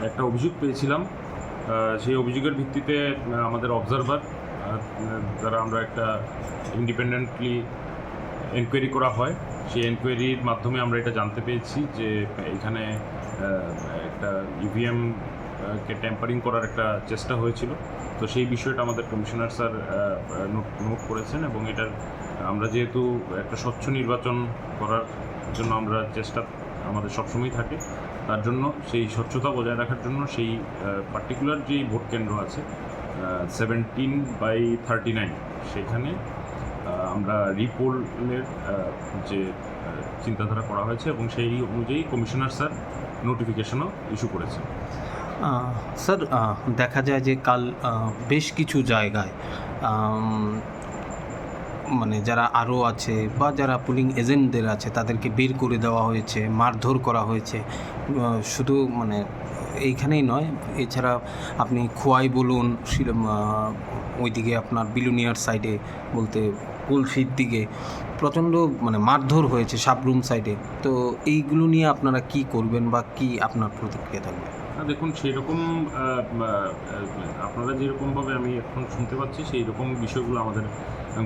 একটা অভিযোগ পেয়েছিলাম। সেই অভিযোগের ভিত্তিতে আমাদের অবজারভার দ্বারা আমরা একটা ইন্ডিপেন্ডেন্টলি এনকোয়ারি করা হয়। সেই এনকোয়ারির মাধ্যমে আমরা এটা জানতে পেরেছি যে এখানে একটা ইভিএম কে ট্যাম্পারিং করার একটা চেষ্টা হয়েছিল। তো সেই বিষয়টা আমাদের কমিশনার স্যার নোট করেছেন এবং এটার আমরা যেহেতু একটা স্বচ্ছ নির্বাচন করার জন্য আমরা চেষ্টা আমাদের সবসময় থাকে, তার জন্য সেই স্বচ্ছতা বজায় রাখার জন্য সেই পার্টিকুলার যেই ভোট কেন্দ্র আছে 17/39 সেখানে আমরা রিপোলের যে চিন্তাধারা করা হয়েছে এবং সেই অনুযায়ী কমিশনার স্যার নোটিফিকেশনও ইস্যু করেছেন। স্যার, দেখা যায় যে কাল বেশ কিছু জায়গায় মানে যারা আরও আছে বা যারা পুলিং এজেন্টদের আছে তাদেরকে বের করে দেওয়া হয়েছে, মারধর করা হয়েছে। শুধু মানে এইখানেই নয়, এছাড়া আপনি খোয়াই বলুন, ওইদিকে আপনার বিলুনিয়ার সাইডে বলতে কুলফির দিকে প্রচণ্ড মানে মারধর হয়েছে সাবরুম সাইডে। তো এইগুলো নিয়ে আপনারা কি করবেন বা কি আপনার প্রতিক্রিয়া থাকবে? দেখুন, সেই রকম আপনারা যেরকমভাবে আমি এখন শুনতে পাচ্ছি সেই রকম বিষয়গুলো আমাদের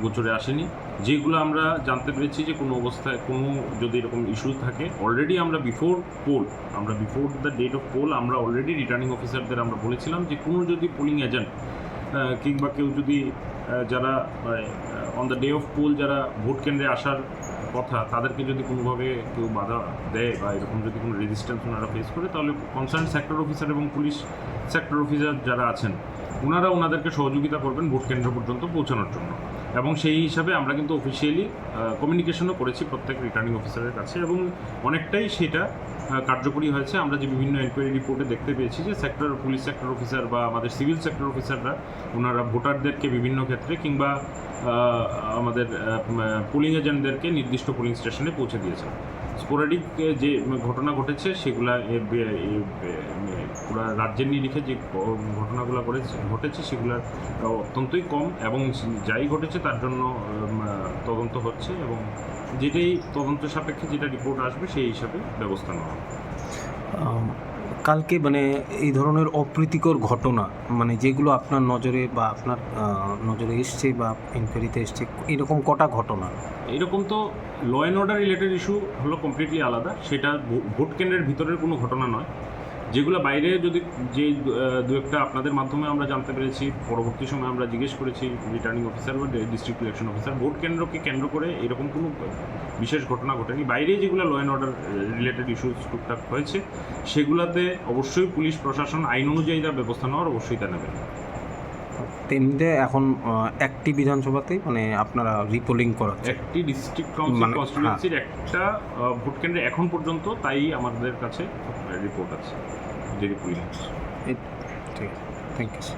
গোচরে আসেনি। যেগুলো আমরা জানতে পেরেছি যে কোনো অবস্থায় কোনো যদি এরকম ইস্যু থাকে, অলরেডি আমরা before the date of poll আমরা অলরেডি রিটার্নিং অফিসারদের আমরা বলেছিলাম যে কোনো যদি পোলিং এজেন্ট কিংবা কেউ যদি যারা on the day of poll যারা ভোট কেন্দ্রে আসার কথা তাদেরকে যদি কোনোভাবে কেউ বাধা দেয় বা এরকম যদি কোনো রেজিস্ট্যান্স ওনারা ফেস করে, তাহলে কনসার্ন সেক্টর অফিসার এবং পুলিশ সেক্টর অফিসার যারা আছেন ওনাদেরকে সহযোগিতা করবেন ভোট কেন্দ্র পর্যন্ত পৌঁছানোর জন্য। এবং সেই হিসাবে আমরা কিন্তু অফিসিয়ালি কমিউনিকেশনও করেছি প্রত্যেক রিটার্নিং অফিসারের কাছে এবং অনেকটাই সেটা কার্যকরী হয়েছে। আমরা যে বিভিন্ন এনকোয়ারি রিপোর্টে দেখতে পেয়েছি যে পুলিশ সেক্টর অফিসার বা আমাদের সিভিল সেক্টর অফিসাররা ওনারা ভোটারদেরকে বিভিন্ন ক্ষেত্রে কিংবা আমাদের পোলিং এজেন্টদেরকে নির্দিষ্ট পোলিং স্টেশনে পৌঁছে দিয়েছেন। স্পোরাডিক যে ঘটনা ঘটেছে সেগুলা পুরো রাজ্যের নিরিখে যে ঘটনাগুলো ঘটেছে সেগুলো অত্যন্তই কম এবং যাই ঘটেছে তার জন্য তদন্ত হচ্ছে এবং যেটাই তদন্ত সাপেক্ষে যেটা রিপোর্ট আসবে সেই হিসাবে ব্যবস্থা নেওয়া হবে। কালকে মানে এই ধরনের অপ্রীতিকর ঘটনা মানে যেগুলো আপনার নজরে বা আপনার নজরে এসছে বা এনকোয়ারিতে এসছে, এরকম কটা ঘটনা? এরকম তো law and order related issue হলো কমপ্লিটলি আলাদা, সেটা ভোট কেন্দ্রের ভিতরের কোনো ঘটনা নয়। যেগুলো বাইরে যদি যে দু একটা আপনাদের মাধ্যমে আমরা জানতে পেরেছি, পরবর্তী সময় আমরা জিজ্ঞেস করেছি রিটার্নিং অফিসার বা ডিস্ট্রিক্ট ইলেকশন অফিসার, ভোট কেন্দ্রকে কেন্দ্র করে এরকম কোনো বিশেষ ঘটনা ঘটেনি। বাইরে যেগুলো law and order related issue টুকটাক হয়েছে সেগুলোতে অবশ্যই পুলিশ প্রশাসন আইন অনুযায়ী যা ব্যবস্থা নেওয়ার অবশ্যই তা নেবেন। তেমনিতে এখন একটি বিধানসভাতেই মানে আপনারা রিপোলিং করাচ্ছেন, একটি ডিস্ট্রিক্ট কাউন্সিল কনস্টিটিউয়েন্সির একটা ভোট কেন্দ্রে এখন পর্যন্ত তাই আমাদের কাছে রিপোর্ট আছে যে রিপোলিং হচ্ছে। ঠিক আছে, থ্যাংক ইউ।